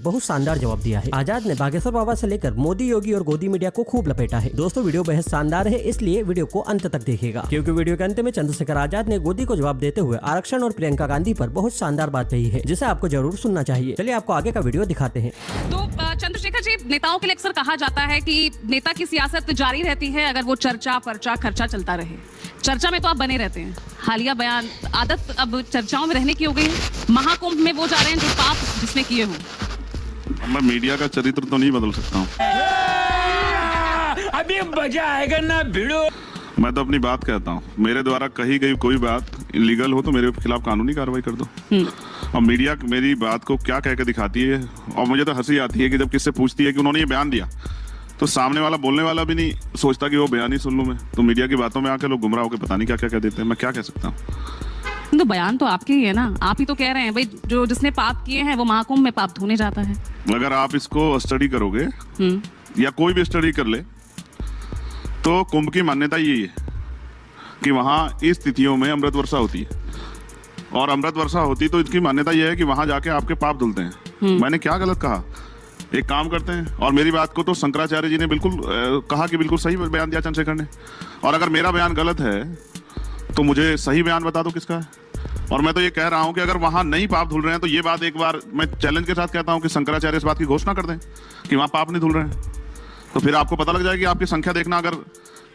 बहुत शानदार जवाब दिया है। आजाद ने बागेश्वर बाबा से लेकर मोदी, योगी और गोदी मीडिया को खूब लपेटा है। दोस्तों वीडियो बेहद शानदार है, इसलिए वीडियो को अंत तक देखिएगा, क्योंकि वीडियो के अंत में चंद्रशेखर आजाद ने गोदी को जवाब देते हुए आरक्षण और प्रियंका गांधी पर बहुत शानदार बात कही है, जिसे आपको जरूर सुनना चाहिए। चलिए आपको आगे का वीडियो दिखाते हैं। तो चंद्रशेखर जी, नेताओं के लिए अक्सर कहा जाता है कि नेता की सियासत जारी रहती है अगर वो चर्चा, पर्चा, खर्चा चलता रहे। चर्चा में तो आप बने रहते हैं। हालिया बयान, आदत अब चर्चाओं में रहने की हो गई है। महाकुंभ में वो जा रहे हैं जो पाप जिसने किए हों। मैं मीडिया का चरित्र तो नहीं बदल सकता हूँ। अभी मजा आएगा ना भिड़ो। मैं तो अपनी बात कहता हूँ। मेरे द्वारा कही गई कोई बात इलीगल हो तो मेरे खिलाफ कानूनी कार्रवाई कर दो। और मीडिया मेरी बात को क्या कह के दिखाती है, और मुझे तो हंसी आती है कि जब किससे पूछती है कि उन्होंने ये बयान दिया, तो सामने वाला बोलने वाला भी नहीं सोचता कि वो बयान ही सुन लूं मैं। तो मीडिया की बातों में आके लोग गुमराह होकर पता नहीं क्या क्या कह देते हैं। मैं क्या कह सकता हूँ। तो बयान तो आपके ही है ना, आप ही तो कह रहे हैं भाई जो जिसने पाप किए हैं वो महाकुंभ में पाप धोने जाता है। अगर आप इसको स्टडी करोगे या कोई भी स्टडी कर ले, तो कुंभ की मान्यता यही है कि वहां इस तिथियों में अमृत वर्षा होती है, और अमृत वर्षा होती तो इसकी मान्यता यह है कि वहां जाके आपके पाप धुलते हैं। मैंने क्या गलत कहा? एक काम करते हैं, और मेरी बात को तो शंकराचार्य जी ने बिल्कुल कहा कि बिल्कुल सही बयान दिया चंद्रशेखर ने। और अगर मेरा बयान गलत है तो मुझे सही बयान बता दो किसका है। और मैं तो ये कह रहा हूं कि अगर वहां नहीं पाप धुल रहे हैं तो ये बात एक बार मैं चैलेंज के साथ कहता हूं कि शंकराचार्य इस बात की घोषणा कर दें कि वहां पाप नहीं धुल रहे हैं, तो फिर आपको पता लग जाएगा कि आपकी संख्या देखना अगर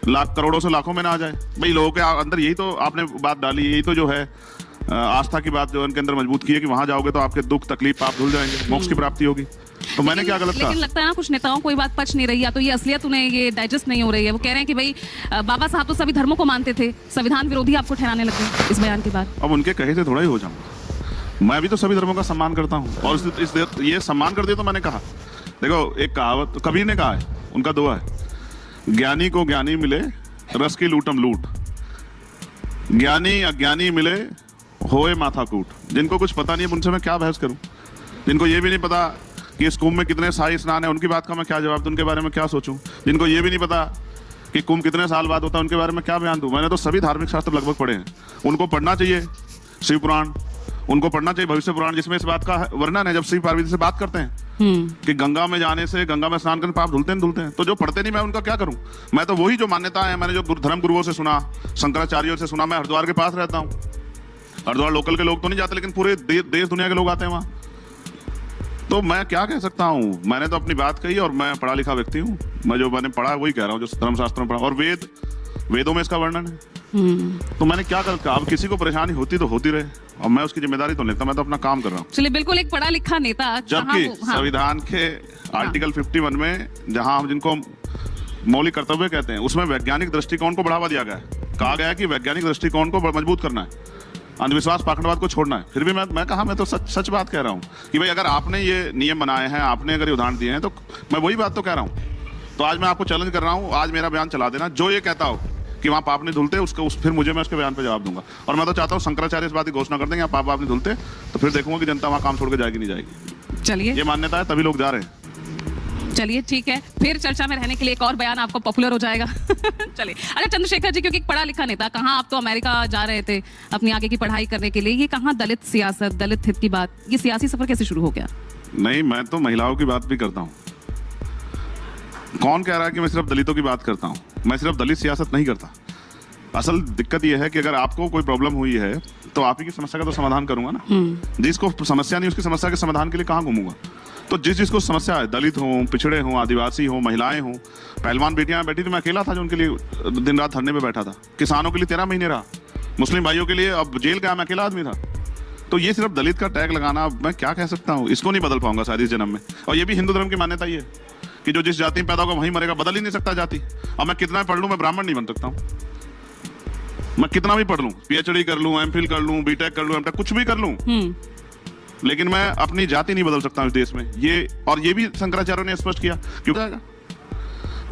लाख करोड़ों से लाखों में ना आ जाए। भाई लोगों के अंदर यही तो आपने बात डाली, यही तो जो है आस्था की बात जो उनके अंदर मजबूत की है कि वहां जाओगे तो आपके दुख तकलीफ पाप धुल जाएंगे, मोक्ष की प्राप्ति होगी। तो मैंने क्या गलत कहा? लेकिन लगता है ना कुछ नेताओं को ये बात पच नहीं रही, या तो ये असलियत उन्हें ये डाइजेस्ट नहीं हो रही है। वो कह रहे हैं कि भाई बाबा साहब तो सभी धर्मों को मानते थे, संविधान विरोधी आपको ठहराने लग गए इस बयान के बाद। अब उनके कहे से थोड़ा ही हो जाऊंगा। मैं भी तो सभी धर्मों का सम्मान करता हूँ, और ये सम्मान कर दिया तो मैंने कहा। देखो, एक कहावत कबीर ने कहा है, उनका दुआ है, ज्ञानी को ज्ञानी मिले रस की लूटम लूट, ज्ञानी अज्ञानी मिले होए माथा कूट। जिनको कुछ पता नहीं है उनसे मैं क्या बहस करूं? जिनको ये भी नहीं पता कि इस कुंभ में कितने शाही स्नान है, उनकी बात का मैं क्या जवाब दूं? उनके बारे में क्या सोचूं? जिनको ये भी नहीं पता कि कुंभ कितने साल बाद होता है, उनके बारे में क्या बयान दूं? मैंने तो सभी धार्मिक शास्त्र लगभग पढ़े हैं। उनको पढ़ना चाहिए शिव पुराण, उनको पढ़ना चाहिए भविष्य पुराण, जिसमें इस बात का वर्णन है जब शिव पार्वती से बात करते हैं कि गंगा में जाने से, गंगा में स्नान करने पाप धुलते हैं। तो जो पढ़ते नहीं, मैं उनका क्या करूं? मैं तो वही जो मान्यता है, मैंने जो धर्म गुरुओं से सुना, शंकराचार्यों से सुना। मैं हरिद्वार के पास रहता हूँ। हरिद्वार लोकल के लोग तो नहीं जाते, लेकिन पूरे देश दुनिया के लोग आते हैं वहां। तो मैं क्या कह सकता हूँ? मैंने तो अपनी बात कही, और मैं पढ़ा लिखा व्यक्ति हूँ। मैं जो मैंने पढ़ा वही कह रहा हूँ, जो धर्मशास्त्र में पढ़ा, और वेदों में इसका वर्णन है। तो मैंने क्या गलत कहा? अब किसी को परेशानी होती तो होती रहे, और मैं उसकी जिम्मेदारी तो लेता। मैं तो अपना काम कर रहा हूँ। चलिए, बिल्कुल एक पढ़ा लिखा नेता, जबकि संविधान के आर्टिकल 51 में, जहां हम जिनको मौलिक कर्तव्य कहते हैं, उसमें वैज्ञानिक दृष्टिकोण को बढ़ावा दिया गया है। कहा गया है कि वैज्ञानिक दृष्टिकोण को मजबूत करना है, अंधविश्वास पाखंडवाद को छोड़ना है। फिर भी मैं कहा, मैं तो सच बात कह रहा हूँ कि भाई अगर आपने ये नियम बनाए हैं, आपने अगर ये उदाहरण दिए हैं, तो मैं वही बात तो कह रहा हूँ। तो आज मैं आपको चैलेंज कर रहा हूँ, आज मेरा बयान चला देना। जो ये कहता हो कि वहाँ पाप नहीं धुलते, फिर मुझे मैं उसके बयान पे जवाब दूंगा। और मैं तो चाहता हूँ शंकराचार्य इस बात की घोषणा कर देंगे पाप नहीं धुलते, तो फिर देखूंगा कि जनता वहाँ काम छोड़ के जाएगी नहीं जाएगी। चलिए, ये मान्यता है, तभी लोग जा रहे हैं। चलिए ठीक है, फिर चर्चा में रहने के लिए एक और बयान आपको पॉपुलर हो जाएगा। चलिए, अच्छा चंद्रशेखर जी, क्योंकि पढ़ा लिखा नेता, कहाँ आप तो अमेरिका जा रहे थे अपनी आगे की पढ़ाई करने के लिए, ये कहाँ दलित सियासत, दलित हित की बात, ये सियासी सफर कैसे शुरू हो गया? नहीं, मैं तो महिलाओं की बात भी करता हूँ। कौन कह रहा है कि मैं सिर्फ दलितों की बात करता हूँ? मैं सिर्फ दलित सियासत नहीं करता। असल दिक्कत यह है कि अगर आपको कोई प्रॉब्लम हुई है तो आप ही की समस्या का तो समाधान करूंगा ना। जिसको समस्या नहीं, उसकी समस्या के समाधान के लिए कहाँ घूमूंगा? तो जिसको समस्या है, दलित हो, पिछड़े हो, आदिवासी हो, महिलाएं हो, पहलवान बेटियां बैठी थी, मैं अकेला था जो उनके लिए दिन रात धरने पे बैठा था। किसानों के लिए 13 महीने रहा, मुस्लिम भाइयों के लिए अब जेल गया, मैं अकेला आदमी था। तो ये सिर्फ दलित का टैग लगाना, मैं क्या कह सकता हूँ? इसको नहीं बदल पाऊंगा शायद इस जन्म में। और ये भी हिंदू धर्म की मान्यता ही है कि जो जिस जाति में पैदा होगा वहीं मरेगा, बदल ही नहीं सकता जाति। और मैं कितना पढ़ लूं, मैं ब्राह्मण नहीं बन सकता हूँ। मैं कितना भी पढ़ लूं, PhD कर लूं, MPhil कर लूं, BTech कर लूं, MTech कुछ भी कर लूं, लेकिन मैं अपनी जाति नहीं बदल सकता इस देश में। ये भी शंकराचार्य ने स्पष्ट किया। क्यों?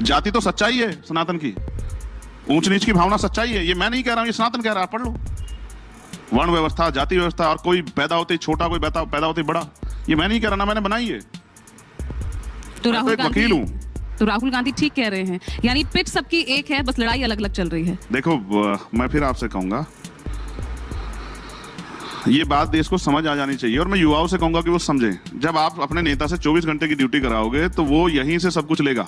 जाति तो सच्चाई है सनातन की, ऊंच नीच की भावना सच्चाई है। ये मैं नहीं कह रहा हूं, ये सनातन कह रहा है। पढ़ लो, वर्ण व्यवस्था, जाति व्यवस्था, और कोई पैदा होते छोटा, कोई पैदा होते बड़ा, ये मैं नहीं कह रहा ना, मैंने बनाई है। तो मैं तो एक वकील हूँ। तो राहुल गांधी ठीक कह रहे हैं, यानी पिच सबकी एक है, बस लड़ाई अलग अलग चल रही है। देखो, मैं फिर आपसे कहूंगा, ये बात देश को समझ आ जानी चाहिए और मैं युवाओं से कहूंगा कि वो समझें। जब आप अपने नेता से 24 घंटे की ड्यूटी कराओगे तो वो यहीं से सब कुछ लेगा।